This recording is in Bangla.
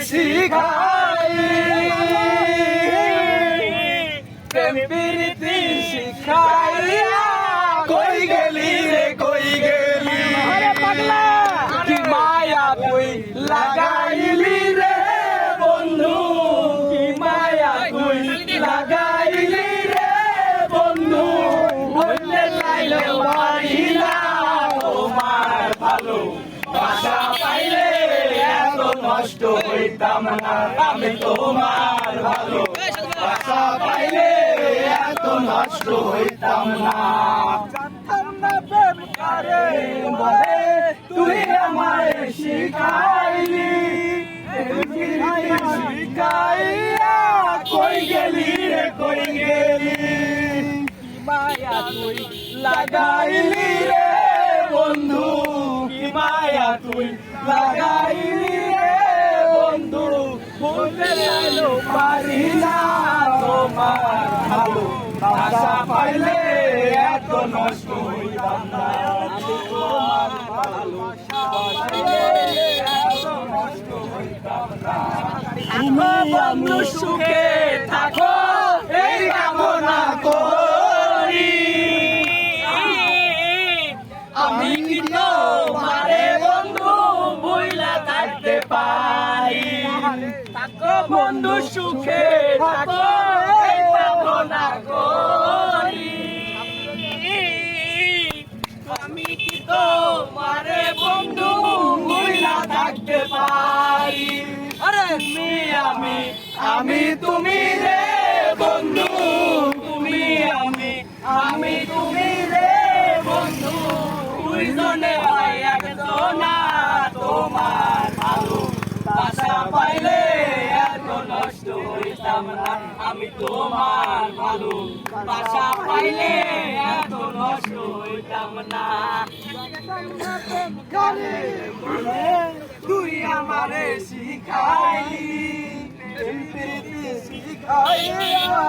শিখাই প্রেম প্রীতি শিখাইয়া কই গেলি রে কই গেলি কি মায়া তুই লাগাইলি রে বন্ধু কি মায়া তুই লাগাইলি রে বন্ধু বললে লাইলে পারি না তোমার ভালো বাসা পাইলে এত নষ্ট হইতাম না আমি তোমার ভালো বাসা পাইলে এত নষ্ট হইতাম না জানতাম না প্রেম করে বলে তুই আমায় শিখাইলি শিখাইয়া কই গেলি রে কই গেলি কি মায়া তুই লাগাইলি রে বন্ধু কি মায়া তুই লাগাইলি রে বন্ধু বলতে লাইলো পারি না তোমার ভালো বাসা পাইলে এত নষ্ট হইতাম না তোমার ভালো পাইলে এত নষ্ট হইতাম না তুমি বন্ধু সুখে থাকো এই কামনা করি আমি কি তোমারে বন্ধু ভুইলা থাকতে পারি থাকো বন্ধু সুখে থাকো এই কামনা করি আমি কি তোমারে বন্ধু ভুইলা থাকতে পারি আরে আমি তুমি রে বন্ধু তুমি আমি তুমি রে বন্ধু দুইজনে হয় একজনা তোমার ভালো বাসা পাইলে এত নষ্ট হইতাম না আমি তোমার ভালো বাসা পাইলে এত নষ্ট হইতাম না তুই আমারে শিখাইলি শিখাইয়া